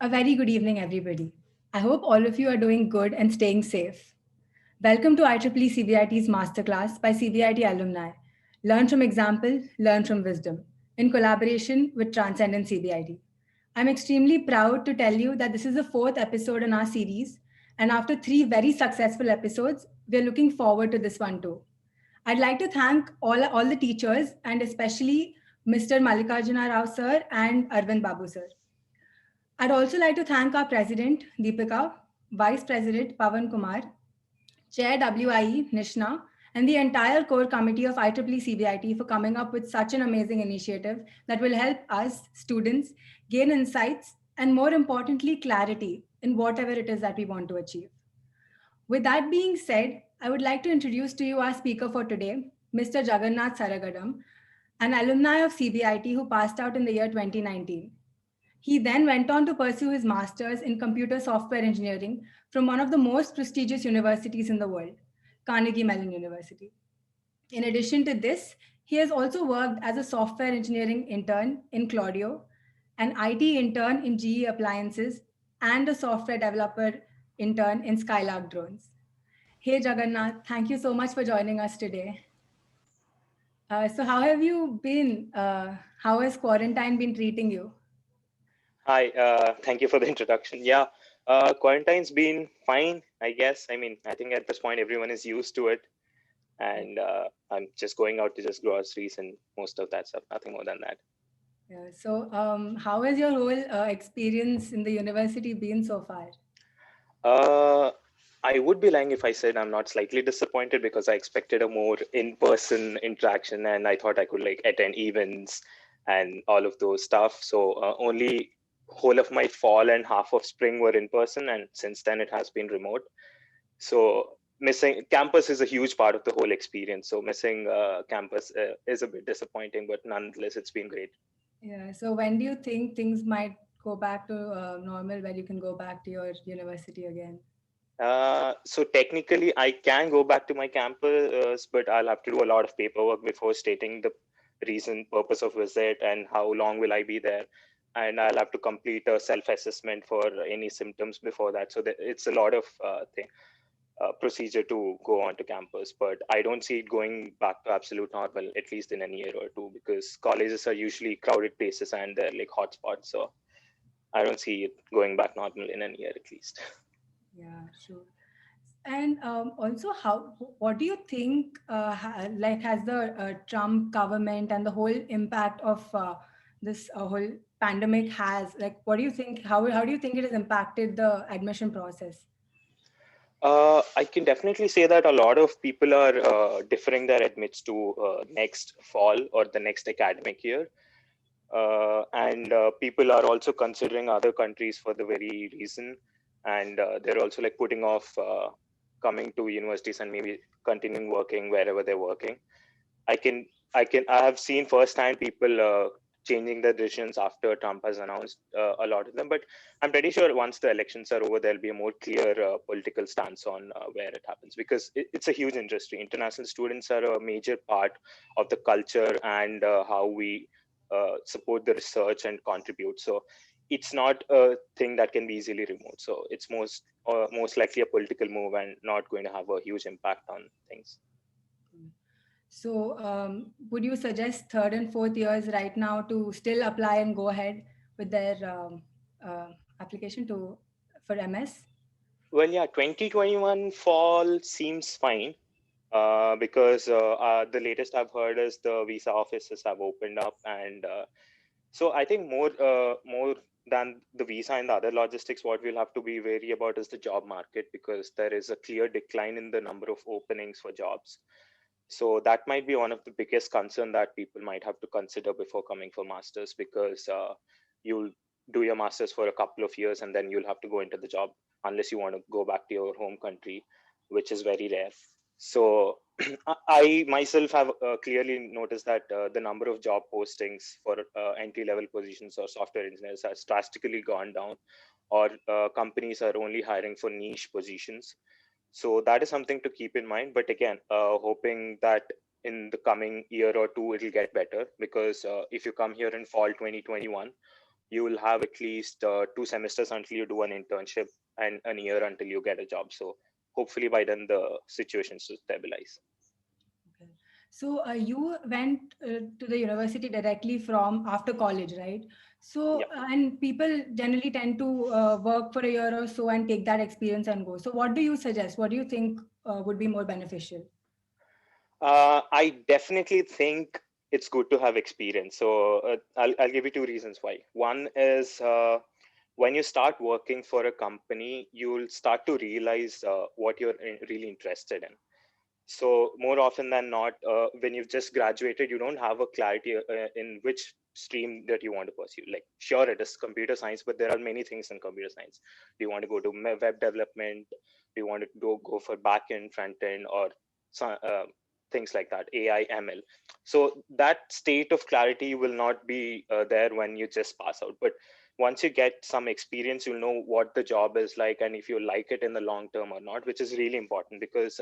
A very good evening, everybody. I hope all of you are doing good and staying safe. Welcome to IEEE CBIT's Masterclass by CBIT alumni. Learn from example, learn from wisdom, in collaboration with Transcendent CBIT. I'm extremely proud to tell you that this is the fourth episode in our series, and after three very successful episodes, we're looking forward to this one too. I'd like to thank all the teachers and especially Mr. Mallikarjuna Rao sir and Arvind Babu sir. I'd also like to thank our President, Deepika, Vice President, Pavan Kumar, Chair WIE, Nishna, and the entire core committee of IEEE CBIT for coming up with such an amazing initiative that will help us, students, gain insights and more importantly, clarity in whatever it is that we want to achieve. With that being said, I would like to introduce to you our speaker for today, Mr. Jagannath Saragadam, an alumni of CBIT who passed out in the year 2019. He then went on to pursue his master's in computer software engineering from one of the most prestigious universities in the world, Carnegie Mellon University. In addition to this, he has also worked as a software engineering intern in Claudio, an IT intern in GE Appliances, and a software developer intern in Skylark Drones. Hey Jagannath, thank you so much for joining us today. So how have you been? How has quarantine been treating you? Hi, thank you for the introduction. Yeah, quarantine's been fine, I guess. I think at this point everyone is used to it, and I'm just going out to just groceries and most of that stuff, nothing more than that. Yeah. So, how has your whole experience in the university been so far? Uh, I would be lying if I said I'm not slightly disappointed because I expected a more in-person interaction and I thought I could like attend events and all of those stuff. So only whole of my fall and half of spring were in person, and since then it has been remote. So missing campus is a huge part of the whole experience. So missing campus is a bit disappointing, but nonetheless, it's been great. Yeah. So, when do you think things might go back to normal, where you can go back to your university again? So technically, I can go back to my campus, but I'll have to do a lot of paperwork before stating the reason, purpose of visit, and how long will I be there. And I'll have to complete a self-assessment for any symptoms before that. So it's a lot of procedure to go onto campus. But I don't see it going back to absolute normal, at least in a year or two, because colleges are usually crowded places and they're like hotspots. So I don't see it going back normal in a year at least. Yeah, sure. And also, what do you think, like, has the Trump government and the whole impact of this whole pandemic has, like, what do you think, how do you think it has impacted the admission process? I can definitely say that a lot of people are deferring their admits to next fall or the next academic year. And people are also considering other countries for the very reason. And they're also like putting off coming to universities and maybe continuing working wherever they're working. I can I have seen firsthand people changing their decisions after Trump has announced a lot of them. But I'm pretty sure once the elections are over, there'll be a more clear political stance on where it happens, because it's a huge industry. International students are a major part of the culture and how we support the research and contribute. So it's not a thing that can be easily removed. So it's most likely a political move and not going to have a huge impact on things. So, would you suggest third and fourth years right now to still apply and go ahead with their application to for MS? Well, yeah, 2021 fall seems fine because the latest I've heard is the visa offices have opened up, and so I think more than the visa and the other logistics, what we'll have to be wary about is the job market, because there is a clear decline in the number of openings for jobs. So that might be one of the biggest concern that people might have to consider before coming for masters, because you'll do your masters for a couple of years and then you'll have to go into the job unless you want to go back to your home country, which is very rare. So I myself have clearly noticed that the number of job postings for entry level positions or software engineers has drastically gone down, or companies are only hiring for niche positions. So that is something to keep in mind. But again, hoping that in the coming year or two, it'll get better, because if you come here in fall 2021, you will have at least 2 semesters until you do an internship and a year until you get a job. So hopefully by then the situation should stabilize. Okay. So you went to the university directly from after college, right? So, Yeah. and people generally tend to work for a year or so and take that experience and go. So, what do you suggest? What do you think would be more beneficial? I definitely think it's good to have experience. So I'll give you two reasons why. One is when you start working for a company, you'll start to realize what you're really interested in. So more often than not, when you've just graduated, you don't have a clarity in which stream that you want to pursue. Like, sure, it is computer science, but there are many things in computer science. Do you want to go to web development? Do you want to go for back end, front end, or things like that, AI, ML? So that state of clarity will not be there when you just pass out. But once you get some experience, you'll know what the job is like and if you like it in the long term or not, which is really important because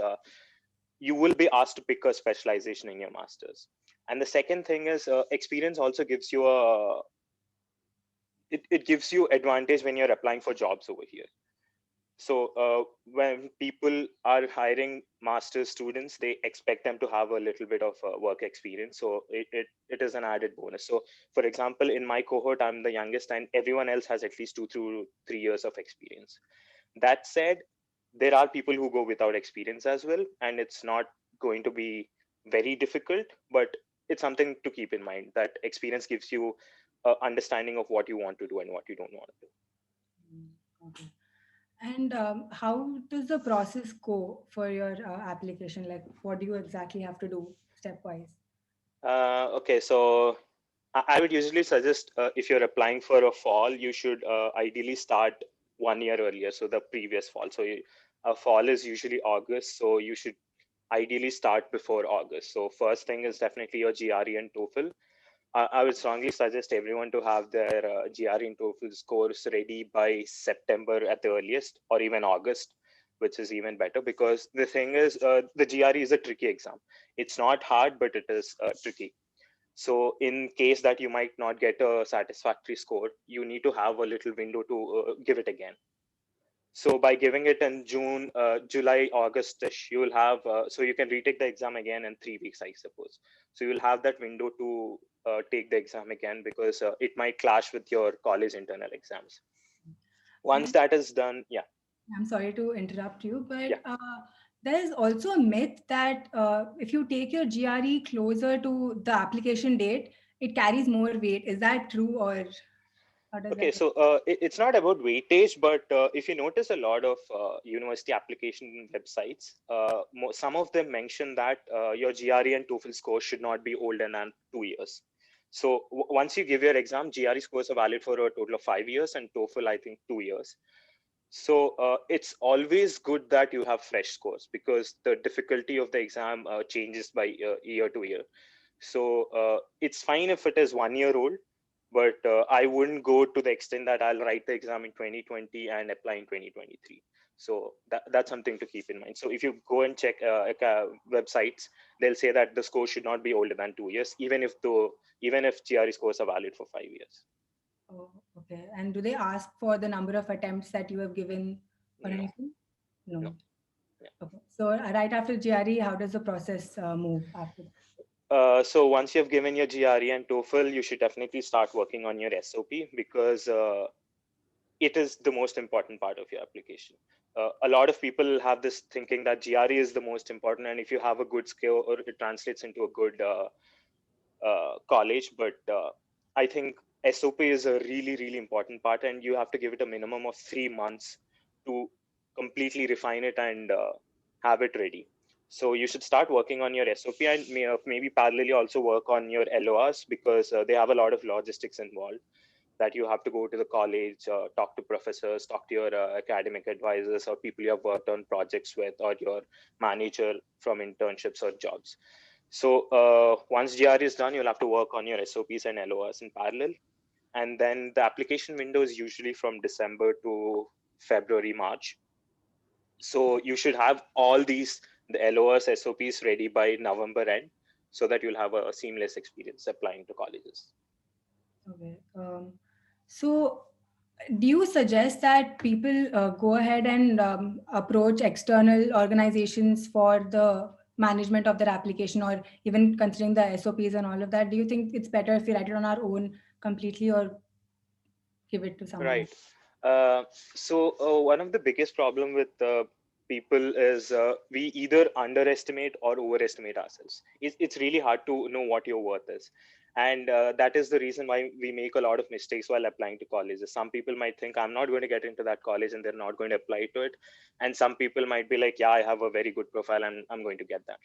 you will be asked to pick a specialization in your masters. And the second thing is experience also gives you it gives you advantage when you're applying for jobs over here. So when people are hiring master's students, they expect them to have a little bit of work experience, so it is an added bonus. So for example, in my cohort, I'm the youngest and everyone else has at least 2 to 3 years of experience. That said, there are people who go without experience as well, and it's not going to be very difficult, but it's something to keep in mind that experience gives you understanding of what you want to do and what you don't want to do. Mm, okay. And how does the process go for your application? Like, what do you exactly have to do stepwise? Okay, so I would usually suggest if you're applying for a fall, you should ideally start 1 year earlier, so the previous fall. So a fall is usually August, so you should ideally start before August. So first thing is definitely your GRE and TOEFL. I would strongly suggest everyone to have their GRE and TOEFL scores ready by September at the earliest, or even August, which is even better because the thing is, the GRE is a tricky exam. It's not hard, but it is tricky. So in case that you might not get a satisfactory score, you need to have a little window to give it again. So by giving it in June, July, August-ish, you will have, so you can retake the exam again in 3 weeks, I suppose. So you'll have that window to take the exam again because it might clash with your college internal exams. Once And that is done, yeah, I'm sorry to interrupt you, yeah. but there is also a myth that if you take your GRE closer to the application date, it carries more weight. Is that true, or how does Okay, that work? so it's not about weightage, but if you notice a lot of university application websites, some of them mention that your GRE and TOEFL score should not be older than 2 years. So once you give your exam, GRE scores are valid for a total of 5 years, and TOEFL, I think, 2 years. So it's always good that you have fresh scores because the difficulty of the exam changes by year to year. So it's fine if it is 1 year old, but I wouldn't go to the extent that I'll write the exam in 2020 and apply in 2023. So that's something to keep in mind. So if you go and check websites, they'll say that the score should not be older than 2 years, even if GRE scores are valid for 5 years. Oh, okay. And do they ask for the number of attempts that you have given or No, anything? no. No. Yeah. Okay. So right after GRE, how does the process move after? So once you've given your GRE and TOEFL, you should definitely start working on your SOP because it is the most important part of your application. A lot of people have this thinking that GRE is the most important, and if you have a good skill, or it translates into a good college. But I think SOP is a really, really important part, and you have to give it a minimum of 3 months to completely refine it and have it ready. So you should start working on your SOP and maybe parallelly also work on your LORs because they have a lot of logistics involved that you have to go to the college, talk to professors, talk to your academic advisors or people you have worked on projects with, or your manager from internships or jobs. So once GR is done, you'll have to work on your SOPs and LORs in parallel. And then the application window is usually from December to February, March. So you should have all the LORs, SOPs ready by November end so that you'll have a seamless experience applying to colleges. Okay. So, do you suggest that people go ahead and approach external organizations for the management of their application, or even considering the SOPs and all of that? Do you think it's better if we write it on our own completely, or give it to someone else? Right. One of the biggest problem with people is we either underestimate or overestimate ourselves. It's really hard to know what your worth is. And that is the reason why we make a lot of mistakes while applying to colleges. Some people might think, I'm not going to get into that college, and they're not going to apply to it. And some people might be like, yeah, I have a very good profile, and I'm going to get that.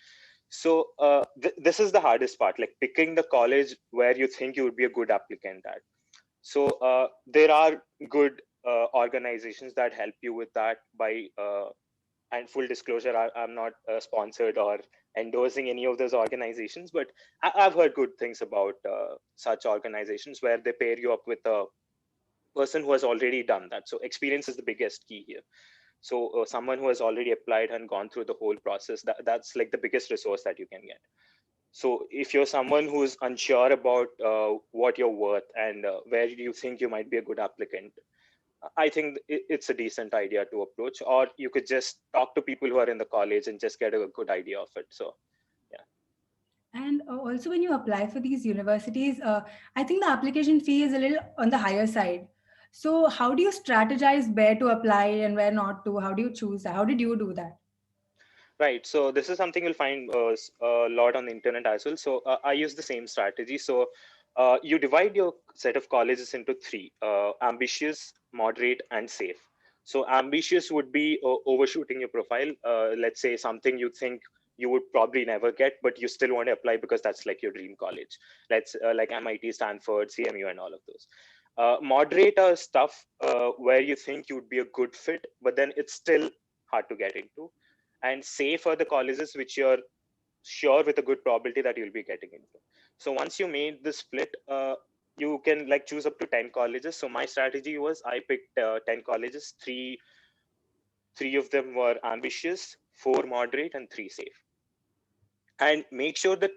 So this is the hardest part, like picking the college where you think you would be a good applicant at. So there are good organizations that help you with that by and full disclosure, I'm not sponsored or endorsing any of those organizations, but I've heard good things about such organizations where they pair you up with a person who has already done that. So experience is the biggest key here. So someone who has already applied and gone through the whole process, that's like the biggest resource that you can get. So if you're someone who's unsure about what you're worth and where you think you might be a good applicant, I think it's a decent idea to approach. Or you could just talk to people who are in the college and just get a good idea of it. So yeah. And also, when you apply for these universities, I think the application fee is a little on the higher side. So, how do you strategize where to apply and where not to? How do you choose that? How did you do that? Right. So this is something you'll find a lot on the internet as well. So I use the same strategy. So you divide your set of colleges into three: ambitious, moderate, and safe. So ambitious would be overshooting your profile. Let's say something you think you would probably never get, but you still want to apply because that's like your dream college. Let's like MIT, Stanford, CMU, and all of those. Moderate are stuff where you think you would be a good fit, but then it's still hard to get into. And safe are the colleges which you're sure with a good probability that you'll be getting into. So once you made the split, you can like choose up to 10 colleges. So my strategy was I picked 10 colleges. Three of them were ambitious, four moderate, and three safe. And make sure that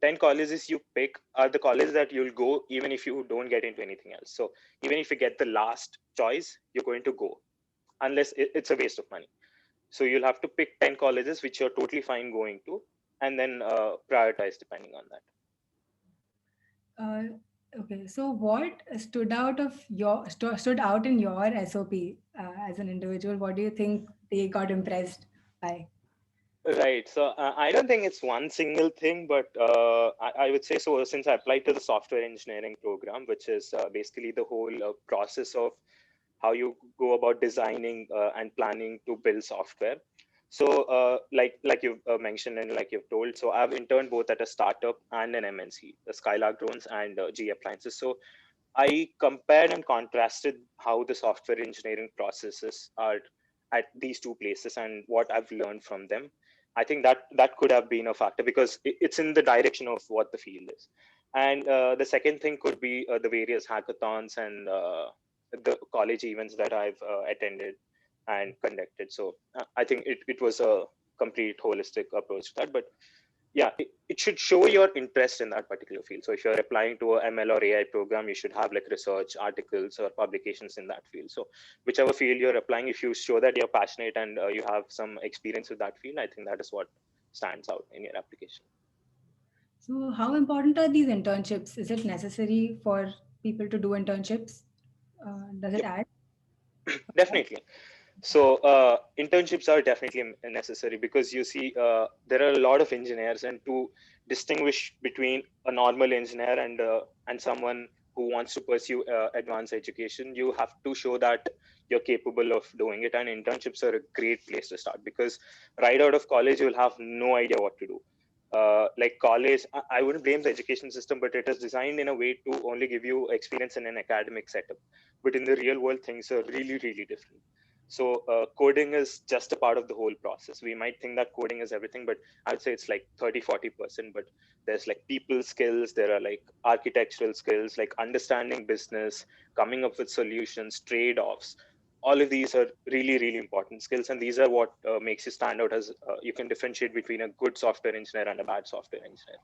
10 colleges you pick are the colleges that you'll go even if you don't get into anything else. So even if you get the last choice, you're going to go, unless it's a waste of money. So you'll have to pick 10 colleges which you're totally fine going to, and then prioritize depending on that. Okay, so what stood out in your SOP as an individual? What do you think they got impressed by? Right. So I don't think it's one single thing, but I would say so. Since I applied to the software engineering program, which is basically the whole process of how you go about designing and planning to build software. So like you've mentioned and like you've told, so I've interned both at a startup and an MNC, the Skylark Drones and G Appliances. So I compared and contrasted how the software engineering processes are at these two places and what I've learned from them. I think that could have been a factor because it's in the direction of what the field is. And the second thing could be the various hackathons and the college events that I've attended and conducted. So I think it was a complete holistic approach to that. But yeah, it should show your interest in that particular field. So if you're applying to a ML or AI program, you should have like research articles or publications in that field. So whichever field you're applying, if you show that you're passionate and you have some experience with that field, I think that is what stands out in your application. So, how important are these internships? Is it necessary for people to do internships? Does it Yep, add? definitely. So internships are definitely necessary because you see there are a lot of engineers, and to distinguish between a normal engineer and someone who wants to pursue advanced education, you have to show that you're capable of doing it. And internships are a great place to start because right out of college you'll have no idea what to do. Like college, I wouldn't blame the education system, but it is designed in a way to only give you experience in an academic setup. But in the real world, things are really, really different. So coding is just a part of the whole process. We might think that coding is everything, but I'd say it's like 30-40%. But there's like people skills, there are like architectural skills, like understanding business, coming up with solutions, trade-offs. All of these are really, really important skills. And these are what makes you stand out as you can differentiate between a good software engineer and a bad software engineer.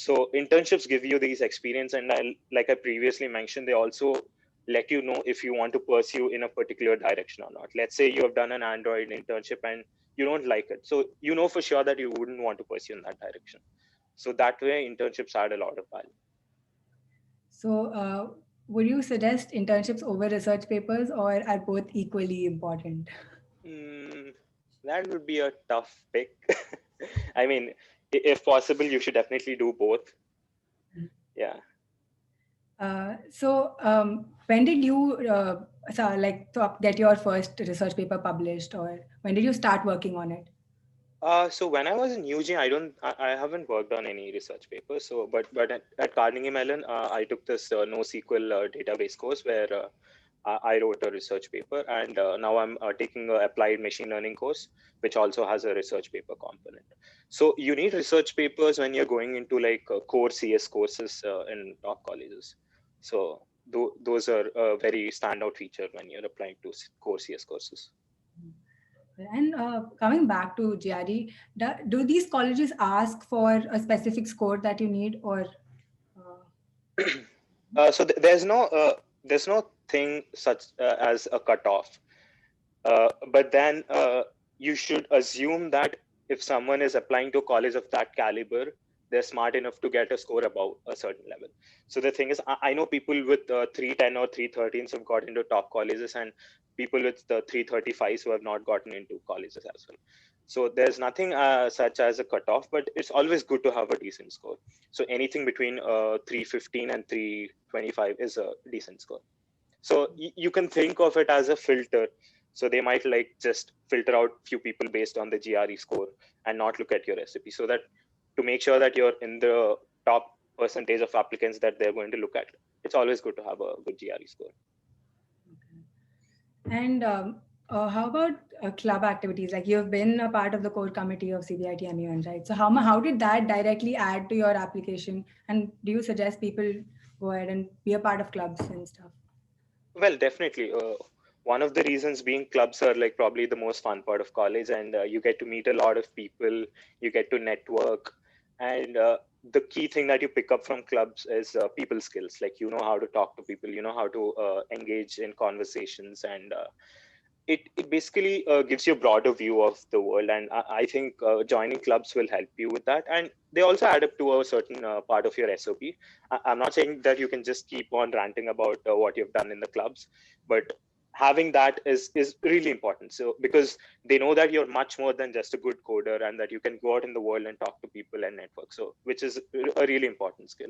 So internships give you these experience, and like I previously mentioned, they also let you know if you want to pursue in a particular direction or not. Let's say you have done an Android internship and you don't like it, so you know for sure that you wouldn't want to pursue in that direction. So that way internships add a lot of value. So, would you suggest internships over research papers, or are both equally important? mm, that would be a tough pick. I mean, if possible you should definitely do both. Yeah. When did you get your first research paper published, or when did you start working on it? So when I was in UG, I haven't worked on any research papers. So, but at Carnegie Mellon, I took this NoSQL database course where I wrote a research paper, and now I'm taking a applied machine learning course, which also has a research paper component. So you need research papers when you're going into like core CS courses in top colleges. So those are a very standout feature when you're applying to core CS courses. And coming back to GRE, do these colleges ask for a specific score that you need, or uh, So there's no thing such as a cutoff. But then you should assume that if someone is applying to a college of that caliber, they're smart enough to get a score above a certain level. So the thing is, I know people with 310 or 313s have got into top colleges, and people with the 335s who have not gotten into colleges as well. So there's nothing such as a cutoff, but it's always good to have a decent score. So anything between 315 and 325 is a decent score. So you can think of it as a filter. So they might like just filter out few people based on the GRE score and not look at your recipe, so that to make sure that you're in the top percentage of applicants that they're going to look at, it's always good to have a good GRE score. and how about club activities? Like, you've been a part of the core committee of CBIT MUN, right? So how did that directly add to your application? And do you suggest people go ahead and be a part of clubs and stuff? Well, definitely. One of the reasons being clubs are like probably the most fun part of college, and you get to meet a lot of people, you get to network, and the key thing that you pick up from clubs is people skills. Like you know how to talk to people, you know how to engage in conversations, and it basically gives you a broader view of the world. And I think joining clubs will help you with that, and they also add up to a certain part of your SOP. I'm not saying that you can just keep on ranting about what you've done in the clubs, but having that is really important. So because they know that you're much more than just a good coder, and that you can go out in the world and talk to people and network, so which is a really important skill.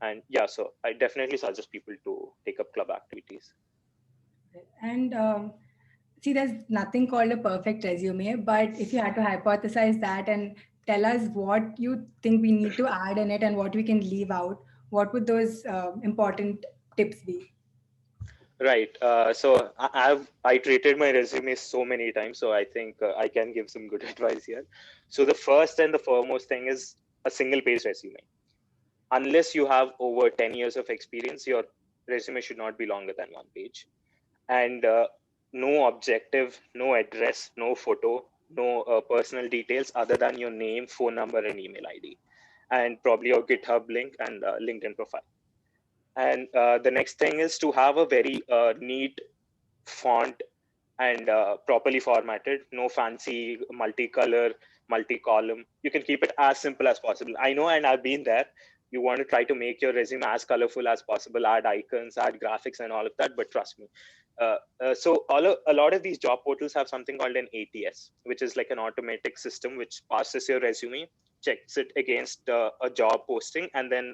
And yeah, so I definitely suggest people to take up club activities. And see, there's nothing called a perfect resume, but if you had to hypothesize that and tell us what you think we need to add in it and what we can leave out, what would those important tips be? Right. So I've iterated my resume so many times, so I think I can give some good advice here. So the first and the foremost thing is a single page resume. Unless you have over 10 years of experience, your resume should not be longer than one page. And no objective, no address, no photo, no personal details other than your name, phone number, and email ID, and probably your GitHub link and LinkedIn profile. And the next thing is to have a very neat font and properly formatted, no fancy multicolor, multi-column. You can keep it as simple as possible. I know, and I've been there. You want to try to make your resume as colorful as possible, add icons, add graphics, and all of that. But trust me, a lot of these job portals have something called an ATS, which is like an automatic system which passes your resume, checks it against a job posting, and then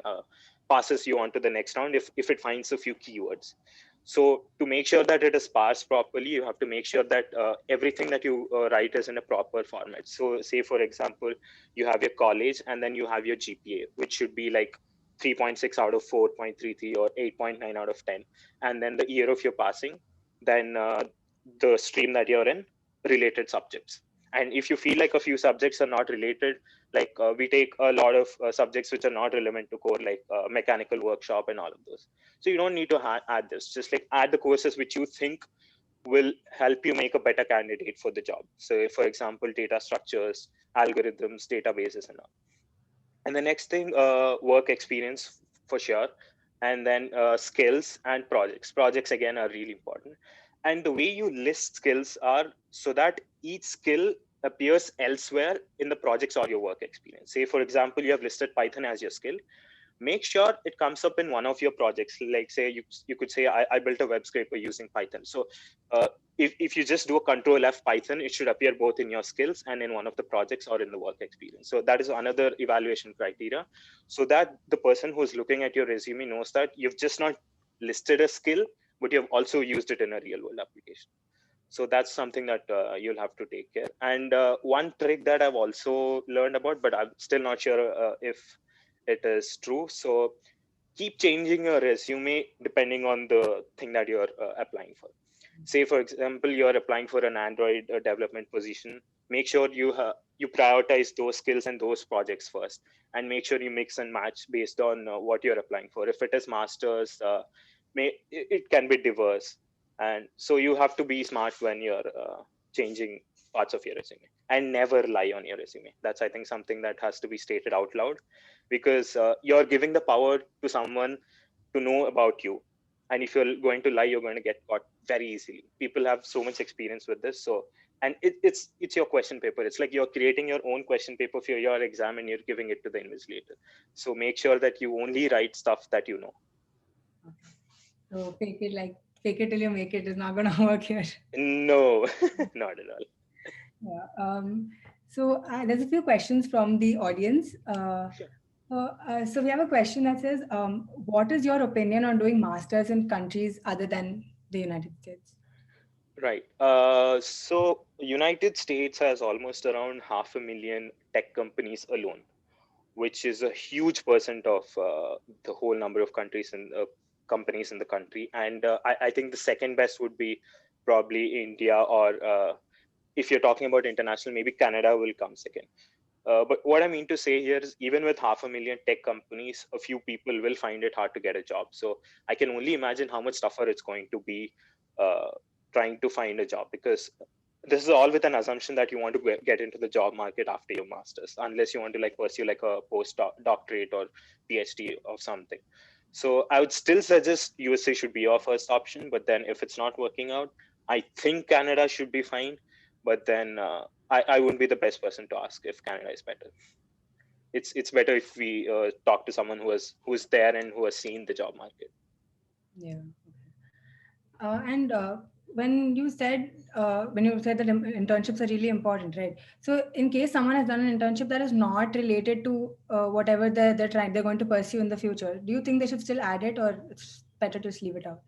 passes you on to the next round if it finds a few keywords. So to make sure that it is parsed properly, you have to make sure that everything that you write is in a proper format. So say, for example, you have your college and then you have your GPA, which should be like 3.6 out of 4.33 or 8.9 out of 10. And then the year of your passing, then the stream that you're in, related subjects. And if you feel like a few subjects are not related, like we take a lot of subjects which are not relevant to core, like mechanical workshop and all of those. So you don't need to add this, just like add the courses which you think will help you make a better candidate for the job. So for example, data structures, algorithms, databases, and all. And the next thing, work experience for sure. And then skills and projects again are really important. And the way you list skills are so that each skill appears elsewhere in the projects or your work experience. Say for example, you have listed Python as your skill, make sure it comes up in one of your projects. Like say you could say I built a web scraper using Python. So if you just do a control F Python, it should appear both in your skills and in one of the projects or in the work experience. So that is another evaluation criteria, so that the person who's looking at your resume knows that you've just not listed a skill, but you've also used it in a real world application. So that's something that you'll have to take care. And one trick that I've also learned about, but I'm still not sure if it is true. So keep changing your resume depending on the thing that you're applying for. Say for example, you're applying for an Android development position. Make sure you prioritize those skills and those projects first, and make sure you mix and match based on what you're applying for. If it is masters, it can be diverse. And so you have to be smart when you're changing parts of your resume, and never lie on your resume. That's, I think, something that has to be stated out loud, because you're giving the power to someone to know about you. And if you're going to lie, you're going to get caught very easily. People have so much experience with this. So, and it's your question paper. It's like you're creating your own question paper for your exam, and you're giving it to the invigilator. So make sure that you only write stuff that you know. Okay. So fake it till you make it is not gonna work here. No, not at all. Yeah. So there's a few questions from the audience. Sure. So we have a question that says, "What is your opinion on doing masters in countries other than the United States?" Right. So United States has almost around 500,000 tech companies alone, which is a huge percent of the whole number of countries and companies in the country. And I think the second best would be probably India, or if you're talking about international, maybe Canada will come second. But what I mean to say here is, even with 500,000 tech companies, a few people will find it hard to get a job. So I can only imagine how much tougher it's going to be uh, trying to find a job, because this is all with an assumption that you want to get into the job market after your masters, unless you want to like pursue like a doctorate or PhD or something. So I would still suggest USA should be your first option, but then if it's not working out, I think Canada should be fine. But then I wouldn't be the best person to ask if Canada is better. It's better if we talk to someone who's there and who has seen the job market. Yeah. And when you said that internships are really important, right? So in case someone has done an internship that is not related to whatever they're going to pursue in the future, do you think they should still add it, or it's better to just leave it out?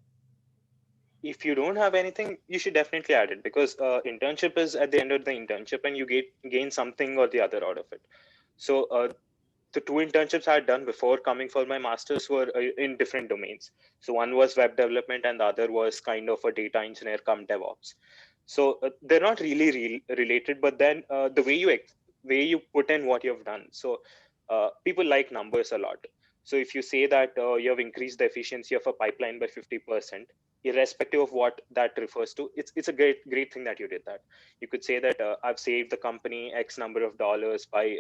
If you don't have anything, you should definitely add it, because internship is at the end of the internship, and you gain something or the other out of it. So the two internships I had done before coming for my masters were in different domains. So one was web development, and the other was kind of a data engineer come DevOps. So they're not really related, but then the way you put in what you've done. So people like numbers a lot. So if you say that you have increased the efficiency of a pipeline by 50%, irrespective of what that refers to, it's a great thing that you did that. You could say that I've saved the company X number of dollars by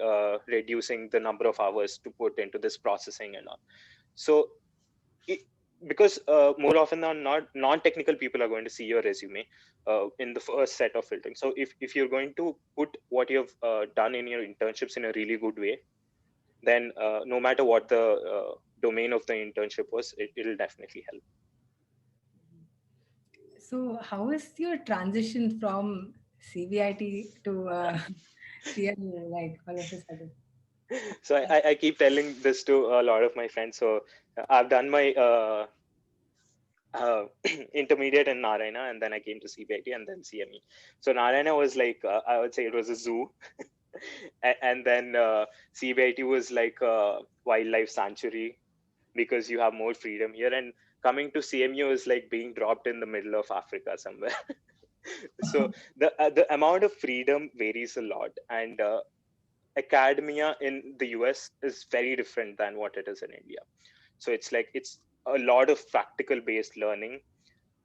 reducing the number of hours to put into this processing and all. So it, because more often than not, non-technical people are going to see your resume in the first set of filtering. So if you're going to put what you've done in your internships in a really good way, then no matter what the domain of the internship was, it'll definitely help. So how is your transition from CBIT to CMU, like all of a sudden? So I keep telling this to a lot of my friends. So I've done my intermediate in Narayana, and then I came to CBIT and then CME. So Narayana was like, I would say it was a zoo. And then CBIT was like a wildlife sanctuary, because you have more freedom here. And coming to CMU is like being dropped in the middle of Africa somewhere. So the amount of freedom varies a lot. And academia in the US is very different than what it is in India. So it's a lot of practical based learning.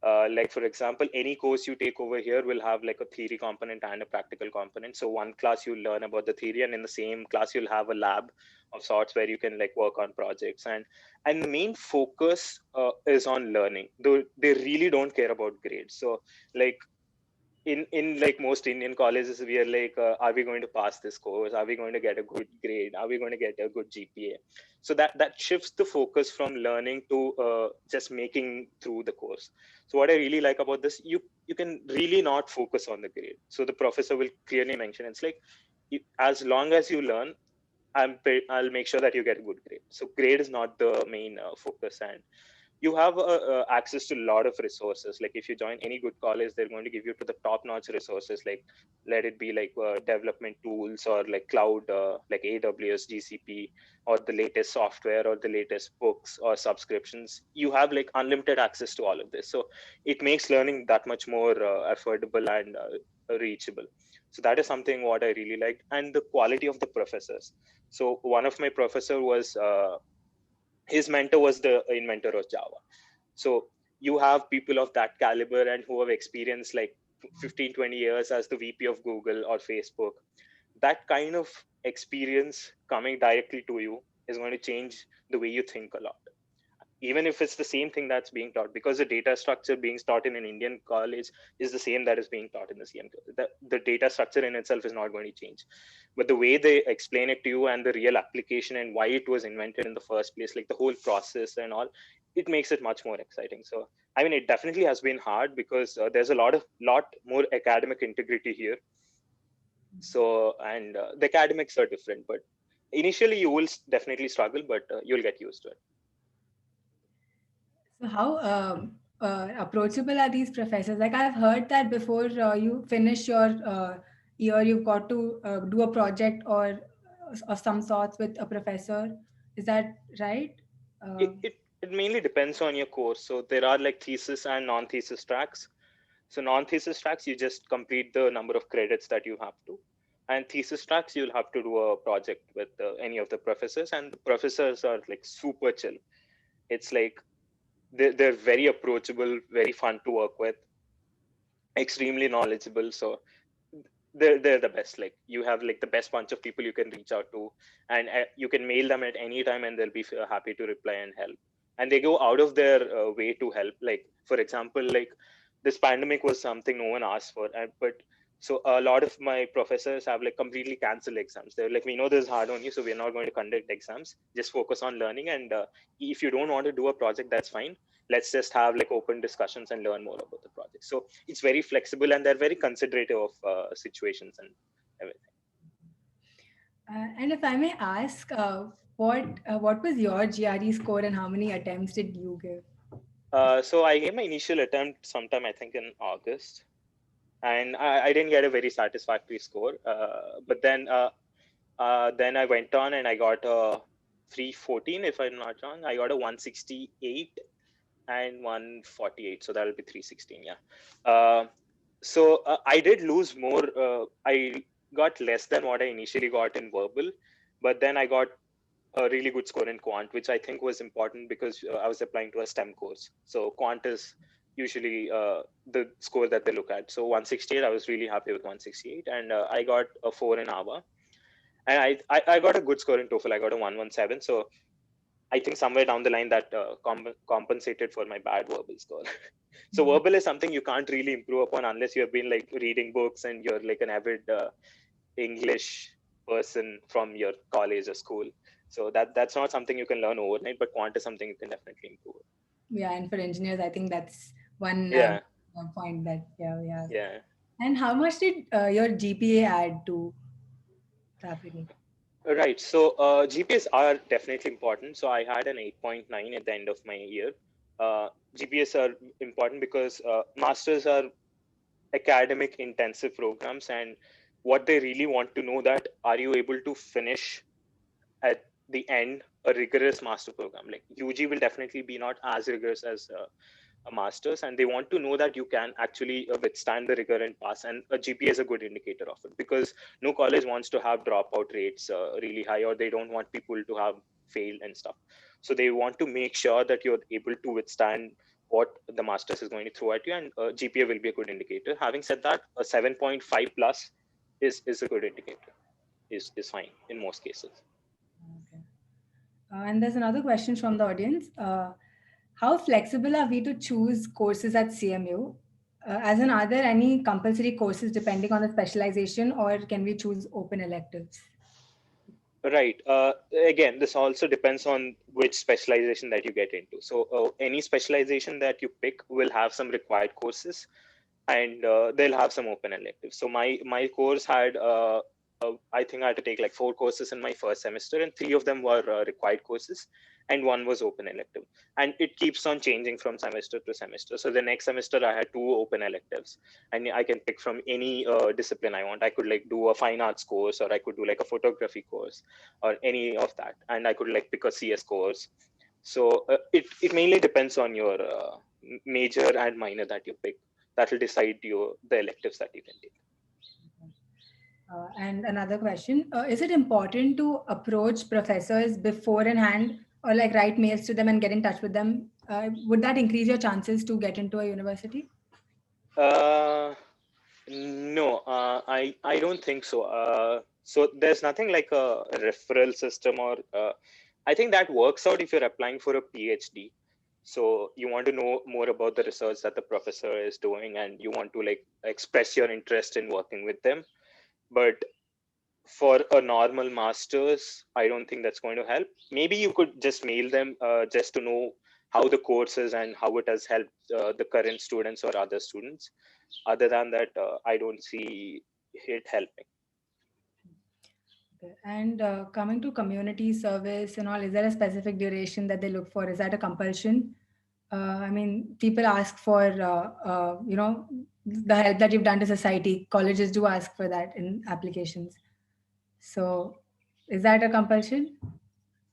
Like for example, any course you take over here will have like a theory component and a practical component. So one class you'll learn about the theory, and in the same class you'll have a lab of sorts where you can like work on projects, and the main focus is on learning, though they really don't care about grades. So like in like most Indian colleges, we are like, are we going to pass this course? Are we going to get a good grade? Are we going to get a good GPA? So that shifts the focus from learning to just making through the course. So what I really like about this, you can really not focus on the grade. So the professor will clearly mention, it's like, as long as you learn, I'll make sure that you get a good grade. So grade is not the main focus, and you have access to a lot of resources. Like if you join any good college, they're going to give you to the top notch resources, like let it be like development tools or like cloud, like AWS, GCP, or the latest software or the latest books or subscriptions. You have like unlimited access to all of this, so it makes learning that much more affordable and reachable. So that is something what I really liked. And the quality of the professors. So one of my professor was his mentor was the inventor of Java. So you have people of that caliber and who have experienced like 15, 20 years as the VP of Google or Facebook. That kind of experience coming directly to you is going to change the way you think a lot, even if it's the same thing that's being taught, because the data structure being taught in an Indian college is the same that is being taught in the CM. The data structure in itself is not going to change, but the way they explain it to you and the real application and why it was invented in the first place, like the whole process and all, it makes it much more exciting. So I mean, it definitely has been hard because there's a lot more academic integrity here. So, and the academics are different, but initially you will definitely struggle, but you'll get used to it. So how approachable are these professors? Like I've heard that before you finish your year, you've got to do a project or of some sorts with a professor. Is that right? it, Uh, it it mainly depends on your course. So there are like thesis and non-thesis tracks. So non-thesis tracks, you just complete the number of credits that you have to, and thesis tracks, you'll have to do a project with any of the professors, and the professors are like super chill. It's like they're very approachable, very fun to work with, extremely knowledgeable. So they're the best. Like you have like the best bunch of people you can reach out to, and you can mail them at any time and they'll be happy to reply and help. And they go out of their way to help. Like for example, like this pandemic was something no one asked for, but so a lot of my professors have like completely canceled exams. They're like, we know this is hard on you, so we're not going to conduct exams, just focus on learning, and if you don't want to do a project, that's fine. Let's just have like open discussions and learn more about the project. So it's very flexible, and they're very considerate of situations and everything. and if I may ask, what was your GRE score and how many attempts did you give? So I gave my initial attempt sometime, I think in August, and I didn't get a very satisfactory score. But then I went on and I got a 314, if I'm not wrong. I got a 168 and 148, so that'll be 316. Yeah. I did lose more. I got less than what I initially got in verbal, but then I got a really good score in quant, which I think was important because I was applying to a STEM course. So quant is usually the score that they look at. So 168, I was really happy with 168, and I got a 4 in AVA, and I got a good score in TOEFL. I got a 117. So I think somewhere down the line that compensated for my bad verbal score. So verbal is something you can't really improve upon unless you have been like reading books and you're like an avid English person from your college or school. So that's not something you can learn overnight, but quant is something you can definitely improve. Yeah, and for engineers, I think that's one Yeah, point that yeah we have. yeah. And how much did your GPA add to the application? Right. So GPAs are definitely important. So I had an 8.9 at the end of my year. GPAs are important because masters are academic intensive programs, and what they really want to know that, are you able to finish at the end a rigorous master program? Like UG will definitely be not as rigorous as a master's, and they want to know that you can actually withstand the rigor and pass, and a GPA is a good indicator of it, because no college wants to have dropout rates really high, or they don't want people to have failed and stuff. So they want to make sure that you're able to withstand what the masters is going to throw at you, and GPA will be a good indicator. Having said that, a 7.5 plus is a good indicator, is fine in most cases. And there's another question from the audience. How flexible are we to choose courses at CMU? As in, are there any compulsory courses depending on the specialization, or can we choose open electives? Right. Again, this also depends on which specialization that you get into. So any specialization that you pick will have some required courses, and they'll have some open electives. So my course had I think I had to take like 4 courses in my first semester, and 3 of them were required courses, and one was open elective. And it keeps on changing from semester to semester. So the next semester I had 2 open electives, and I can pick from any discipline I want. I could like do a fine arts course, or I could do like a photography course, or any of that, and I could like pick a CS course. So it mainly depends on your major and minor that you pick. That will decide the electives that you can take. And another question, is it important to approach professors before in hand, or like write mails to them and get in touch with them? Would that increase your chances to get into a university? Uh, no, I don't think so. So there's nothing like a referral system, or I think that works out if you're applying for a PhD. So you want to know more about the research that the professor is doing, and you want to like express your interest in working with them. But for a normal master's, I don't think that's going to help. Maybe you could just mail them just to know how the course is and how it has helped the current students or other students. Other than that, I don't see it helping. Okay. And coming to community service and all, is there a specific duration that they look for? Is that a compulsion? I mean, people ask for, the help that you've done to society. Colleges do ask for that in applications. So, is that a compulsion?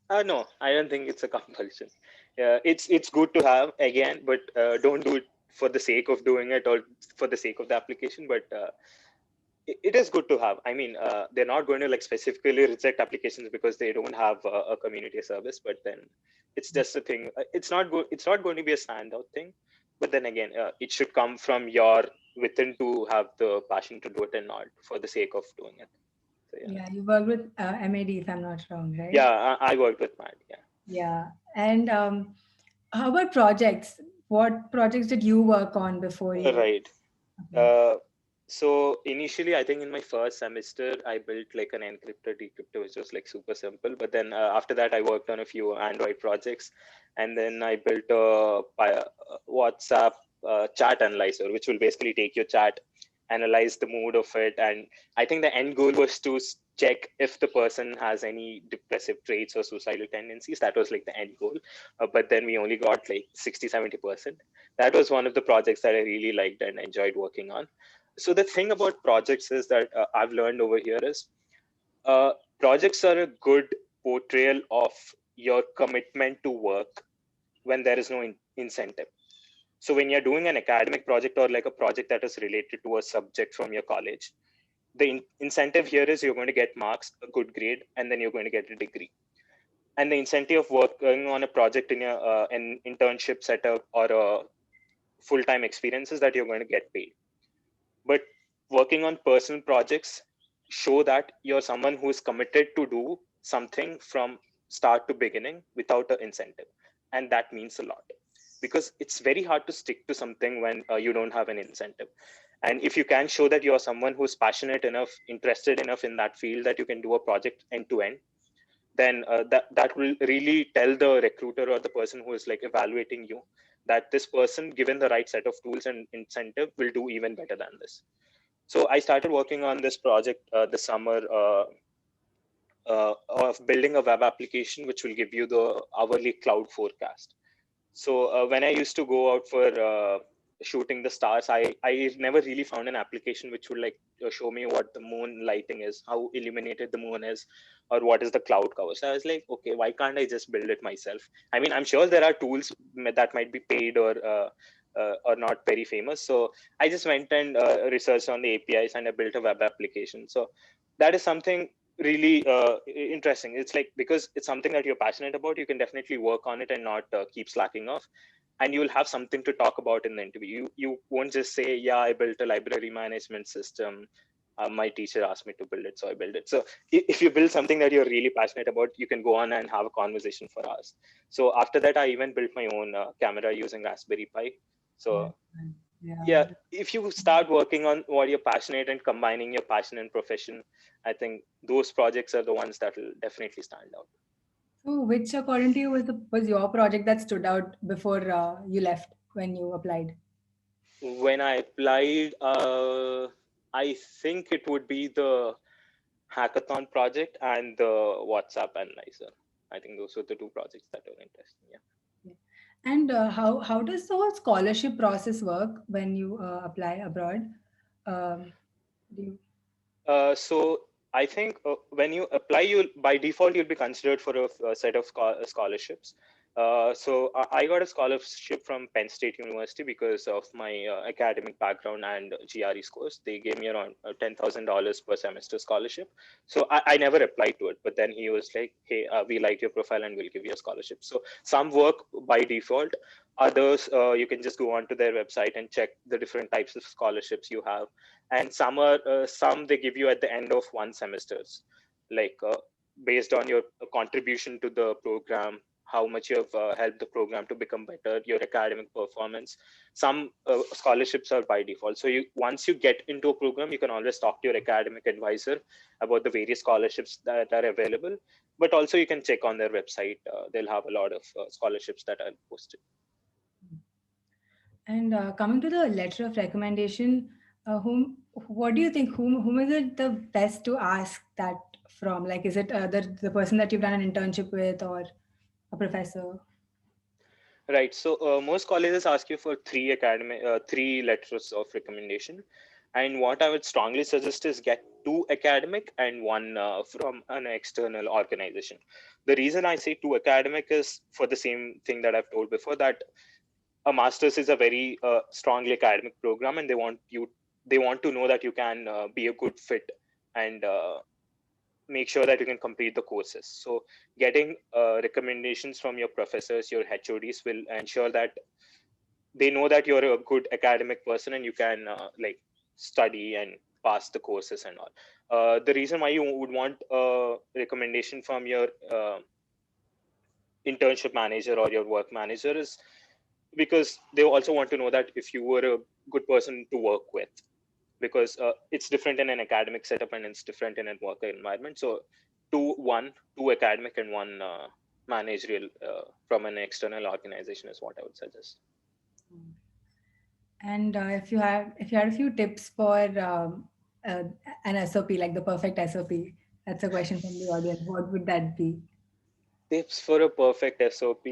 No, I don't think it's a compulsion. It's good to have again, but don't do it for the sake of doing it or for the sake of the application. But it is good to have. I mean, they're not going to like specifically reject applications because they don't have a community service. But then it's just a thing. It's not good. It's not going to be a standout thing. But then again, it should come from your within to have the passion to do it and not for the sake of doing it. So yeah, Yeah, you work with MAD, if I'm not wrong, right? yeah. I worked with Matt. Yeah. Yeah. And how about projects? What projects did you work on before you? Right. Okay. Uh, so initially, I think in my first semester, I built like an encryptor decryptor, which was like super simple. But then after that, I worked on a few Android projects, and then I built a WhatsApp chat analyzer, which will basically take your chat, analyze the mood of it, and I think the end goal was to check if the person has any depressive traits or suicidal tendencies. That was like the end goal. But then we only got like 60-70%. That was one of the projects that I really liked and enjoyed working on. So the thing about projects is that I've learned over here is projects are a good portrayal of your commitment to work when there is no incentive. So when you're doing an academic project or like a project that is related to a subject from your college, the incentive here is you're going to get marks, a good grade, and then you're going to get a degree. And the incentive of working on a project in your an internship setup or a full-time experience is that you're going to get paid. But working on personal projects show that you're someone who is committed to do something from start to beginning without an incentive, and that means a lot because it's very hard to stick to something when you don't have an incentive. And if you can show that you're someone who's passionate enough, interested enough in that field that you can do a project end to end, then that will really tell the recruiter or the person who is like evaluating you that this person, given the right set of tools and incentive, will do even better than this. So I started working on this project this summer of building a web application which will give you the hourly cloud forecast. So when I used to go out for shooting the stars, I never really found an application which would like show me what the moon lighting is, how illuminated the moon is, or what is the cloud cover. So I was like, okay, why can't I just build it myself? I mean, I'm sure there are tools that might be paid or not very famous. So I just went and researched on the APIs and I built a web application. So that is something really interesting. It's like because it's something that you're passionate about, you can definitely work on it and not keep slacking off, and you will have something to talk about in the interview. You won't just say, yeah, I built a library management system, my teacher asked me to build it, so I built it. So if you build something that you're really passionate about, you can go on and have a conversation for hours. So after that, I even built my own camera using Raspberry Pi. Yeah. So Yeah. yeah, if you start working on what you're passionate and combining your passion and profession, I think those projects are the ones that will definitely stand out. So, which, according to you, was your project that stood out before you left when you applied? When I applied, I think it would be the hackathon project and the WhatsApp analyzer. I think those were the two projects that were interesting. Yeah. Yeah. And how does the whole scholarship process work when you apply abroad? Um, do you, So I think when you apply, you by default you'll be considered for a set of scholarships. So I got a scholarship from Penn State University because of my academic background and GRE scores. They gave me around $10,000 per semester scholarship. So I never applied to it, but then he was like, "Hey, we like your profile and we'll give you a scholarship." So some work by default. Others, you can just go onto their website and check the different types of scholarships you have, and some are some they give you at the end of one semesters, like based on your contribution to the program, how much you have helped the program to become better, your academic performance. Some scholarships are by default, so you once you get into a program, you can always talk to your academic advisor about the various scholarships that are available, but also you can check on their website. They'll have a lot of scholarships that are posted. and coming to the letter of recommendation, what do you think? Whom is it the best to ask that from? Like, is it the person that you've done an internship with, or a professor? Right. So most colleges ask you for three letters of recommendation, and what I would strongly suggest is get two academic and one from an external organization. The reason I say two academic is for the same thing that I've told before, that a master's is a very strongly academic program, and they want to know that you can be a good fit and make sure that you can complete the courses. So getting recommendations from your professors, your HODs will ensure that they know that you're a good academic person and you can like study and pass the courses and all. The reason why you would want a recommendation from your internship manager or your work manager is because they also want to know that if you were a good person to work with, because it's different in an academic setup and it's different in a work environment. So two academic and one managerial from an external organization is what I would suggest. And if you had a few tips for uh, an SOP, like the perfect SOP, that's a question from the audience. What would that be? Tips for a perfect SOP.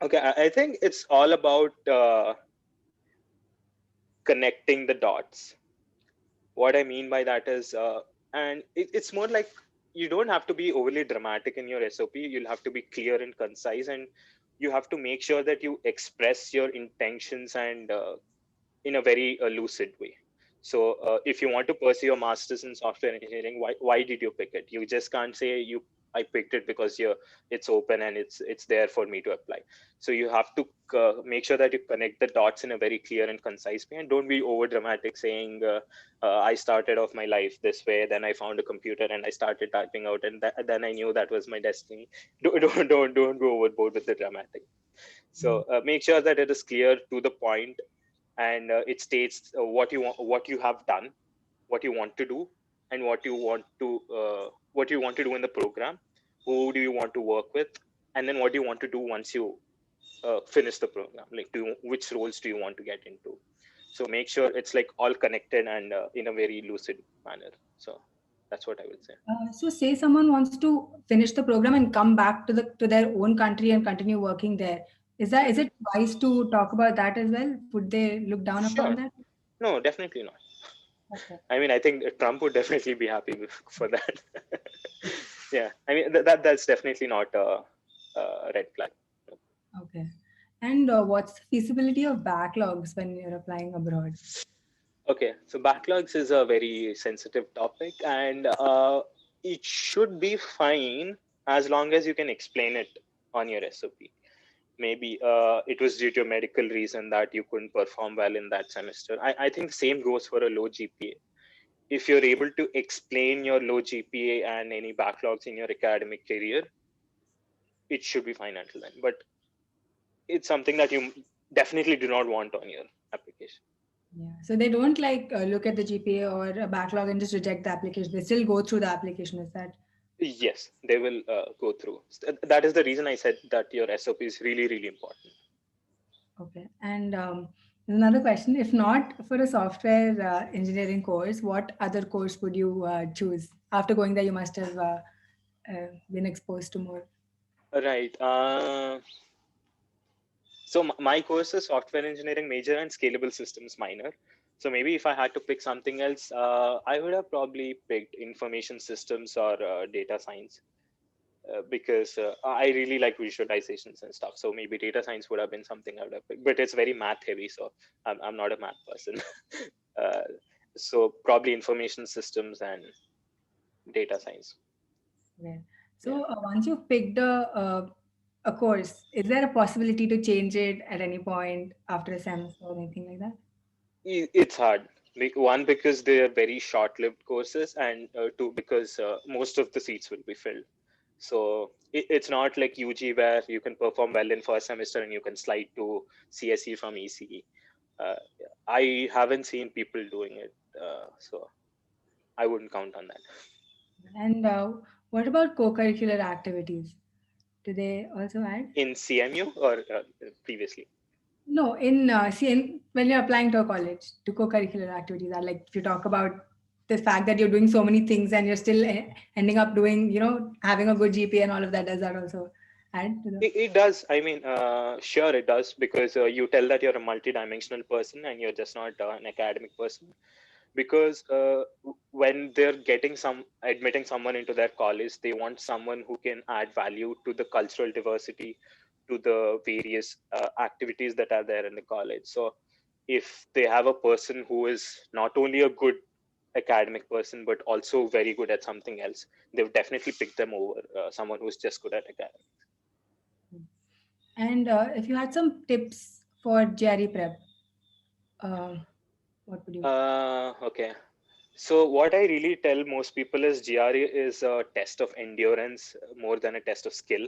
Okay, I think it's all about connecting the dots. What I mean by that is, and it's more like you don't have to be overly dramatic in your SOP. You'll have to be clear and concise, and you have to make sure that you express your intentions and in a very lucid way. So if you want to pursue your master's in software engineering, why did you pick it? You just can't say I picked it because it's open and it's there for me to apply. So you have to make sure that you connect the dots in a very clear and concise way, and don't be over dramatic saying I started off my life this way, then I found a computer and I started typing out, and then I knew that was my destiny. Don't go overboard with the dramatic. So make sure that it is clear to the point, and it states what you have done, what you want to do, and what you want to do in the program, who do you want to work with, and then what do you want to do once you finish the program, like which roles do you want to get into. So make sure it's like all connected and in a very lucid manner. So that's what I would say. So, say someone wants to finish the program and come back to their own country and continue working there. Is Mhm. it wise to talk about that as well? Would they look down upon Sure. that? No, definitely not. Okay. I mean, I think Trump would definitely be happy for that. Yeah, I mean that's definitely not a red flag. Okay. And what's the feasibility of backlogs when you're applying abroad? Okay, so backlogs is a very sensitive topic, and it should be fine as long as you can explain it on your SOP. maybe it was due to a medical reason that you couldn't perform well in that semester. I think the same goes for a low GPA. If you're able to explain your low GPA and any backlogs in your academic career, it should be fine until then. But it's something that you definitely do not want on your application. Yeah. So they don't like look at the GPA or a backlog and just reject the application. They still go through the application. Is that? Yes, they will go through. That is the reason I said that your SOP is really, really important. Okay. And another question: if not for a software engineering course, what other course would you choose? After going there, you must have been exposed to more. Right. So my course is software engineering major and scalable systems minor. So maybe if I had to pick something else, I would have probably picked information systems or data science, because I really like visualizations and stuff. So maybe data science would have been something I would have picked, but it's very math heavy, so I'm not a math person. uh, so probably information systems and data science. Yeah. Yeah. So once you've picked a course, is there a possibility to change it at any point after a semester or anything like that? It's hard. One, because they are very short-lived courses, and two, because most of the seats will be filled. So it's not like UG where you can perform well in first semester and you can slide to CSE from ECE. Uh, I haven't seen people doing it, so I wouldn't count on that. And what about co-curricular activities? Do they also add? In CMU or previously? No, when you're applying to a college, to co-curricular activities are like if you talk about the fact that you're doing so many things and you're still ending up doing, having a good GPA and all of that. Does that also add to the? It does. I mean, sure, it does, because you tell that you're a multidimensional person and you're just not an academic person. Because when they're admitting someone into their college, they want someone who can add value to the cultural diversity, to the various activities that are there in the college. So if they have a person who is not only a good academic person but also very good at something else, they've definitely picked them over someone who's just good at academics. And if you had some tips for GRE prep, uh, what would you? Okay. So what I really tell most people is GRE is a test of endurance more than a test of skill.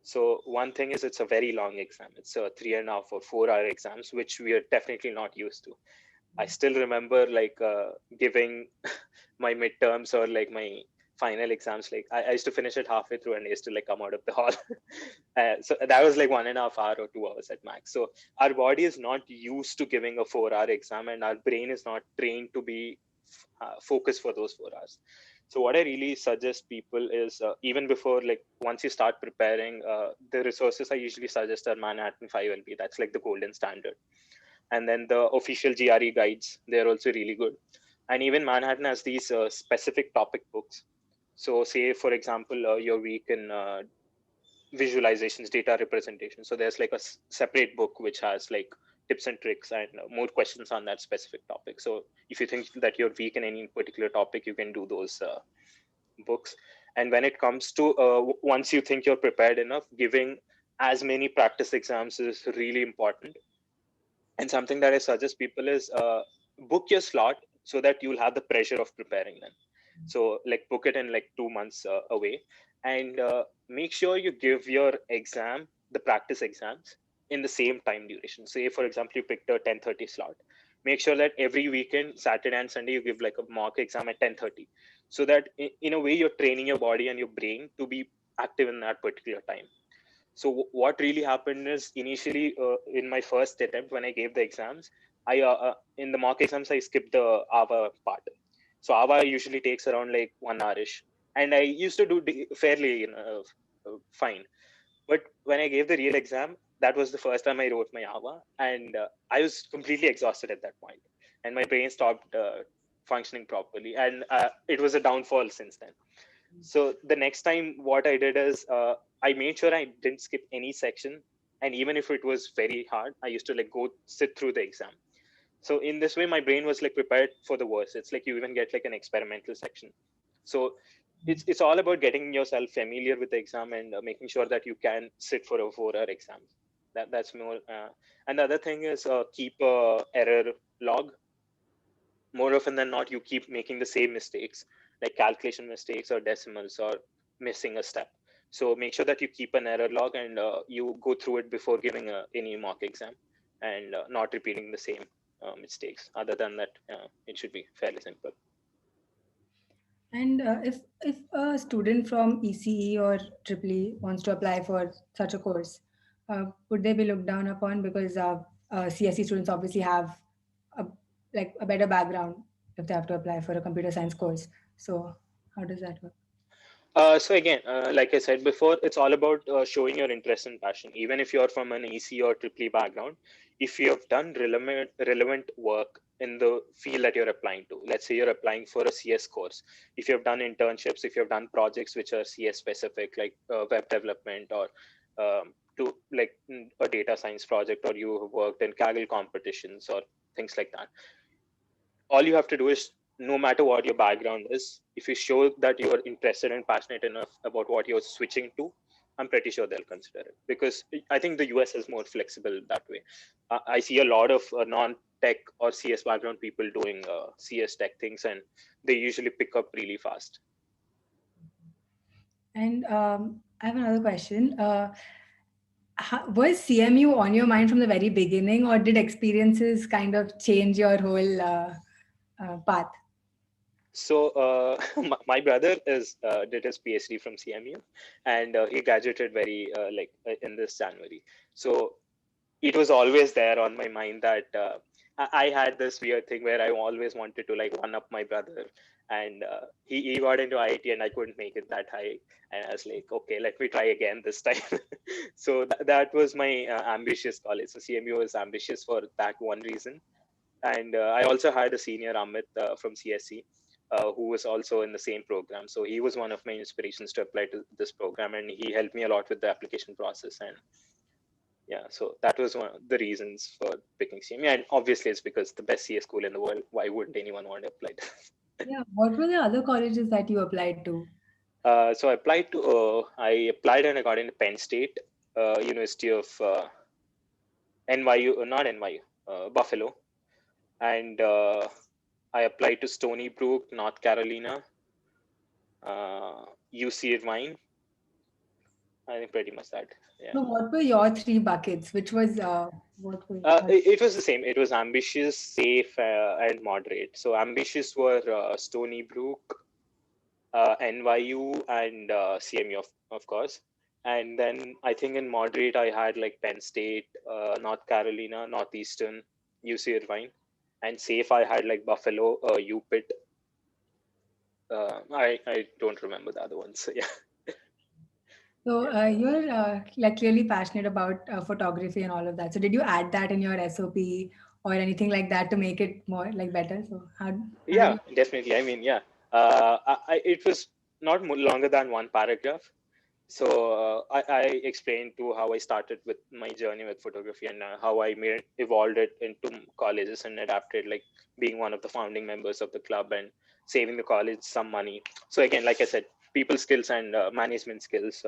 So one thing is it's a very long exam. It's a 3.5 or 4 hour exams, which we are definitely not used to. I still remember like giving my midterms or like my final exams. Like I used to finish it halfway through and I used to like come out of the hall. So that was like 1.5 hour or 2 hours at max. So our body is not used to giving a 4 hour exam, and our brain is not trained to be focused for those 4 hours. So what I really suggest people is even before, like once you start preparing, the resources I usually suggest are Manhattan 5LP. That's like the golden standard. And then the official GRE guides, they're also really good. And even Manhattan has these specific topic books. So say, for example, you're weak in visualizations, data representation. So there's like a separate book which has like tips and tricks and more questions on that specific topic. So if you think that you're weak in any particular topic, you can do those books. And when it comes to once you think you're prepared enough, giving as many practice exams is really important. And something that I suggest people is book your slot so that you'll have the pressure of preparing them. So like book it in like 2 months away, and make sure you give your exam, the practice exams, in the same time duration. Say for example, you picked a 10:30 slot. Make sure that every weekend, Saturday and Sunday, you give like a mock exam at 10:30, so that in a way you're training your body and your brain to be active in that particular time. So what really happened is initially in my first attempt when I gave the exams, I in the mock exams I skipped the AVA part. So AVA usually takes around like 1 hour-ish, and I used to do fairly fine. But when I gave the real exam, that was the first time I wrote my AVA, and I was completely exhausted at that point, and my brain stopped functioning properly, and it was a downfall since then. So the next time, what I did is I made sure I didn't skip any section, and even if it was very hard, I used to like go sit through the exam. So in this way, my brain was like prepared for the worst. It's like you even get like an experimental section. So it's all about getting yourself familiar with the exam and making sure that you can sit for a 4 hour exam. That's more. And the other thing is keep a error log. More often than not, you keep making the same mistakes, like calculation mistakes or decimals or missing a step. So make sure that you keep an error log and you go through it before giving any mock exam, and not repeating the same mistakes. Other than that, it should be fairly simple. And if a student from ECE or EEE wants to apply for such a course, would they be looked down upon because CSE students obviously have a a better background if they have to apply for a computer science course? So how does that work? So again, like I said before, it's all about showing your interest and passion. Even if you're from an EC or EEE background, if you have done relevant work in the field that you're applying to, let's say you're applying for a CS course, if you have done internships, if you have done projects which are CS specific, like web development or to like a data science project, or you have worked in Kaggle competitions or things like that, all you have to do is, no matter what your background is, if you show that you are interested and passionate enough about what you're switching to, I'm pretty sure they'll consider it, because I think the US is more flexible that way. I see a lot of non-tech or CS background people doing CS tech things, and they usually pick up really fast. And I have another question. Was CMU on your mind from the very beginning, or did experiences kind of change your whole path? So my brother did his PhD from CMU, and he graduated very in this January. So it was always there on my mind that I had this weird thing where I always wanted to like one up my brother, and he got into IIT and I couldn't make it that high, and I was like, okay, let me try again this time. So that was my ambitious college. So CMU was ambitious for that one reason, and I also had a senior Amit from CSC. Who was also in the same program. So he was one of my inspirations to apply to this program, and he helped me a lot with the application process. And yeah, so that was one of the reasons for picking CME. And obviously, it's because the best CS school in the world. Why wouldn't anyone want to apply to this? Yeah. What were the other colleges that you applied to? So I applied and I got into Penn State, University of NYU, not NYU, Buffalo. And I applied to Stony Brook, North Carolina, UC Irvine. I think pretty much that. Yeah. So, what were your three buckets? Which was what were It was the same. It was ambitious, safe, and moderate. So ambitious were Stony Brook, NYU, and CMU, of course. And then I think in moderate, I had like Penn State, North Carolina, Northeastern, UC Irvine. And safe, I had like Buffalo, UPIT. I don't remember the other ones. So, yeah. So you're like clearly passionate about photography and all of that. So did you add that in your SOP or anything like that to make it more like better? So how did Yeah, you? definitely. I mean, yeah. It was not longer than one paragraph. So I explained to how I started with my journey with photography, and how I evolved it into colleges and adapted, like being one of the founding members of the club and saving the college some money. So again, like I said, people skills and management skills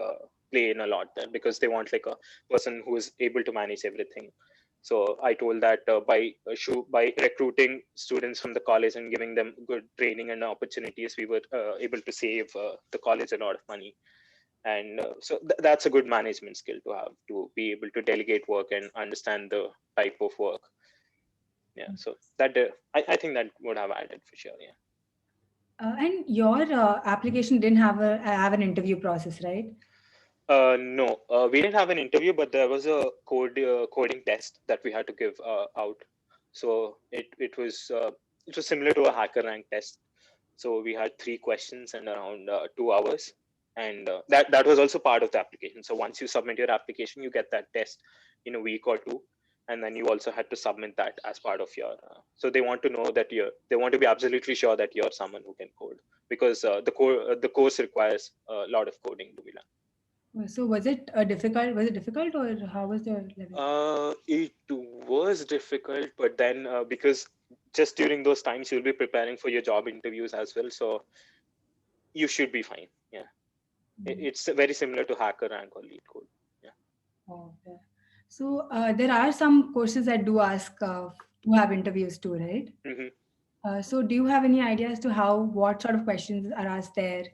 play in a lot there, because they want like a person who is able to manage everything. So I told that by recruiting students from the college and giving them good training and opportunities, we were able to save the college a lot of money. And that's a good management skill to have, to be able to delegate work and understand the type of work. Yeah, so that I think that would have added for sure. Yeah. And your application didn't have an interview process, right? No, we didn't have an interview, but there was a coding test that we had to give out. So it was similar to a hacker rank test. So we had 3 questions and around 2 hours, and that was also part of the application. So once you submit your application, you get that test in a week or two, and then you also had to submit that as part of your. So they want to know that they want to be absolutely sure that you're someone who can code, because the course requires a lot of coding to be done. So was it difficult? Was it difficult or how was your level? It was difficult, but then because just during those times you'll be preparing for your job interviews as well, so you should be fine. Yeah, Mm. it's very similar to hacker rank or lead code. Yeah. Oh, okay. So there are some courses that do ask to have interviews too, right? Hmm. So do you have any idea as to what sort of questions are asked there?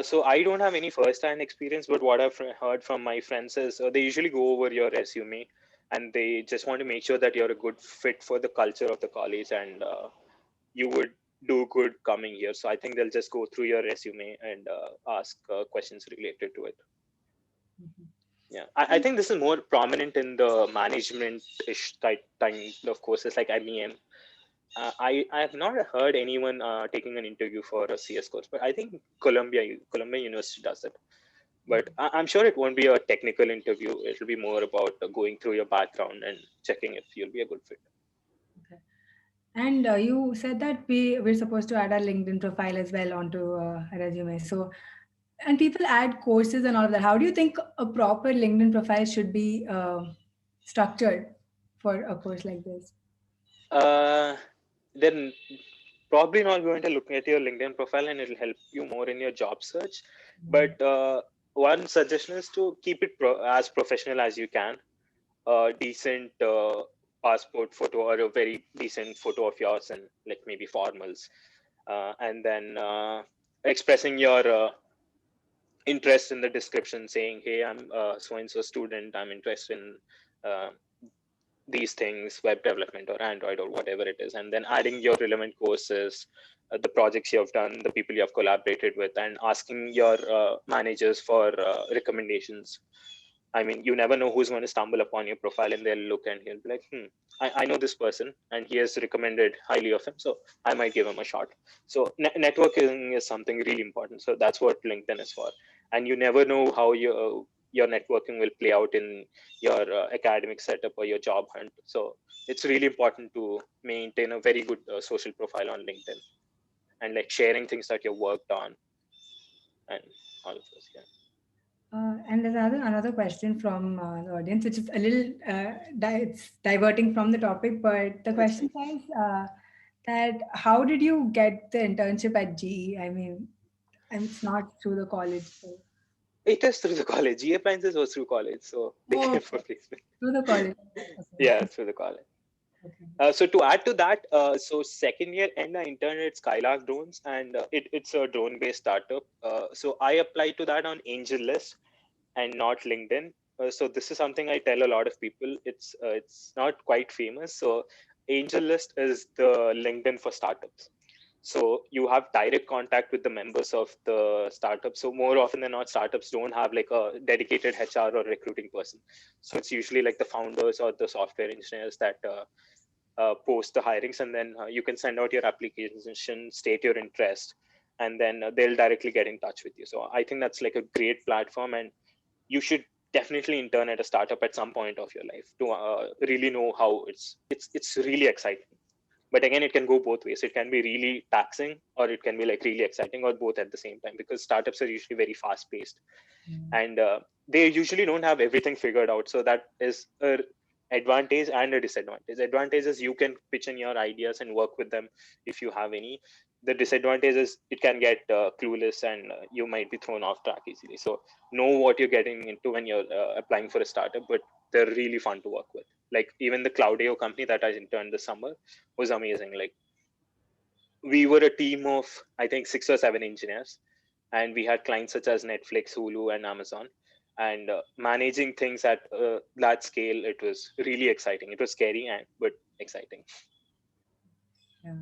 So I don't have any first-hand experience, but what I've heard from my friends is they usually go over your resume, and they just want to make sure that you're a good fit for the culture of the college, and you would do good coming here. So I think they'll just go through your resume and ask questions related to it. Mhm. Yeah, I think this is more prominent in the management-ish type of courses like MEM. I have not heard anyone taking an interview for a CS course, but I think Columbia University does it. But I'm sure it won't be a technical interview. It'll be more about going through your background and checking if you'll be a good fit. Okay. And you said that we're supposed to add our LinkedIn profile as well onto a resume. So, and people add courses and all of that. How do you think a proper LinkedIn profile should be structured for a course like this? Uh, then probably not going to look at your LinkedIn profile, and it'll help you more in your job search. Mm. But one suggestion is to keep it as professional as you can. A decent passport photo or a very decent photo of yours and like maybe formals, and then expressing your interest in the description, saying, "Hey, I'm so and so student. I'm interested in uh, these things, web development or Android or whatever it is," and then adding your relevant courses, the projects you have done, the people you have collaborated with, and asking your managers for recommendations. I mean, you never know who's going to stumble upon your profile and they'll look and he'll be like, I know this person and he has recommended highly of him, so I might give him a shot. So networking is something really important. So that's what LinkedIn is for. And you never know how your networking will play out in your academic setup or your job hunt. So it's really important to maintain a very good social profile on LinkedIn and like sharing things that you worked on and all of those. Yeah. And there's another question from the audience, which is a little it's diverting from the topic, but the It's question fine. says that how did you get the internship at GE? I mean, it's not through the college. So. It is through the college. GA Appliances was through college, so they Oh, came for okay. placement. Through the college. Yeah, Okay. through the college. Okay. So to add to that, so second year end, I interned at Skylark Drones, and it's a drone-based startup. So I applied to that on AngelList and not LinkedIn. So this is something I tell a lot of people. It's not quite famous. So AngelList is the LinkedIn for startups. So you have direct contact with the members of the startup. So more often than not, startups don't have like a dedicated HR or recruiting person. So it's usually like the founders or the software engineers that post the hirings, and then you can send out your application, state your interest, and then they'll directly get in touch with you. So I think that's like a great platform, and you should definitely intern at a startup at some point of your life to really know how it's really exciting. But again, it can go both ways. It can be really taxing or it can be like really exciting, or both at the same time, because startups are usually very fast paced, Mm. and they usually don't have everything figured out. So that is a advantage and a disadvantage. Advantage is you can pitch in your ideas and work with them if you have any. The disadvantage is it can get clueless, and you might be thrown off track easily. So know what you're getting into when you're applying for a startup, but they're really fun to work with. Like even the Cloudeo company that I interned this summer was amazing. Like we were a team of I think 6 or 7 engineers, and we had clients such as Netflix, Hulu, and Amazon. And managing things at that scale, it was really exciting. It was scary and but exciting. Yeah.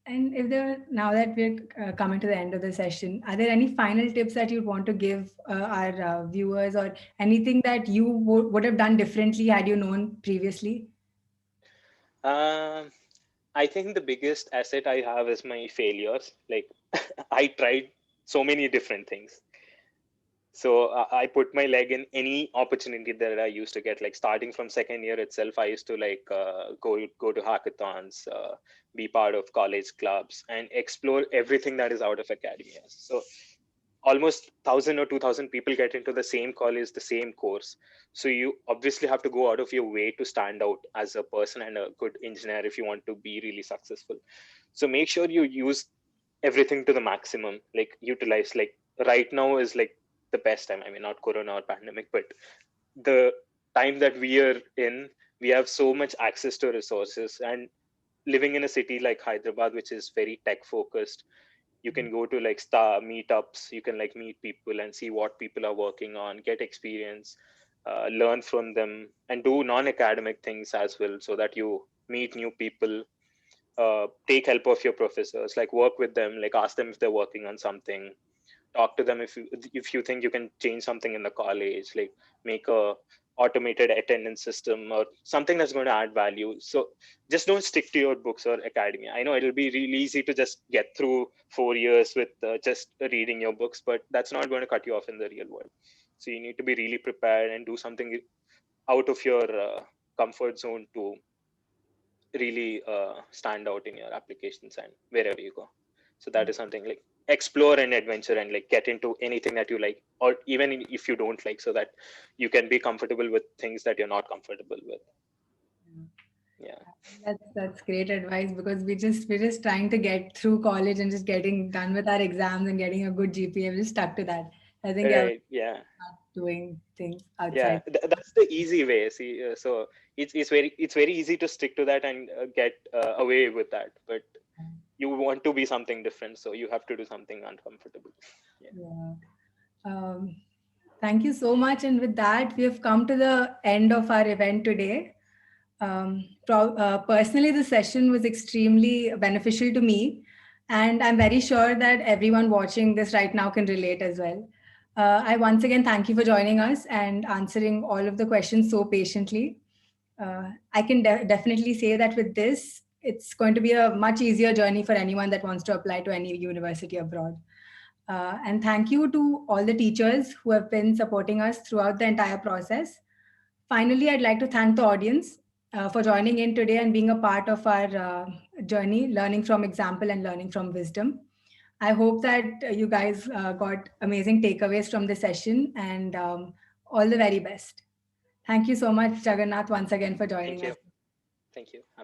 And if there, now that we're coming to the end of the session, are there any final tips that you'd want to give our viewers, or anything that you would have done differently had you known previously? Um, I think the biggest asset I have is my failures. Like I tried so many different things. So I put my leg in any opportunity that I used to get. Like starting from second year itself, I used to like go to hackathons, be part of college clubs, and explore everything that is out of academia. So almost 1,000 or 2,000 people get into the same college, the same course. So you obviously have to go out of your way to stand out as a person and a good engineer if you want to be really successful. So make sure you use everything to the maximum. Like utilize, like right now is like the best time. I mean, not corona or pandemic, but the time that we are in, we have so much access to resources, and living in a city like Hyderabad, which is very tech focused, you can go to like star meetups, you can like meet people and see what people are working on, get experience, learn from them, and do non-academic things as well, so that you meet new people, take help of your professors, like work with them, like ask them if they're working on something, talk to them if you think you can change something in the college, like make a automated attendance system or something that's going to add value. So just don't stick to your books or academia. I know it'll be really easy to just get through 4 years with just reading your books, but that's not going to cut you off in the real world. So you need to be really prepared and do something out of your comfort zone to really stand out in your applications and wherever you go. So that is something, like explore and adventure and like get into anything that you like, or even if you don't like, so that you can be comfortable with things that you're not comfortable with. Yeah. That's great advice, because we're just trying to get through college and just getting done with our exams and getting a good GPA. We're just stuck to that. I think I Right. Yeah. start doing things Yeah. outside. That's the easy way. See, so it's very easy to stick to that and get away with that, but you want to be something different, so you have to do something uncomfortable. Yeah. Yeah. Um, Thank you so much. And with that, we have come to the end of our event today. Personally, the session was extremely beneficial to me, and I'm very sure that everyone watching this right now can relate as well. I once again thank you for joining us and answering all of the questions so patiently. I can definitely say that with this, it's going to be a much easier journey for anyone that wants to apply to any university abroad. And thank you to all the teachers who have been supporting us throughout the entire process. Finally, I'd like to thank the audience for joining in today and being a part of our journey, learning from example and learning from wisdom. I hope that you guys got amazing takeaways from the session, and all the very best. Thank you so much, Jagannath, once again for Thank joining you. us. Thank you. Happy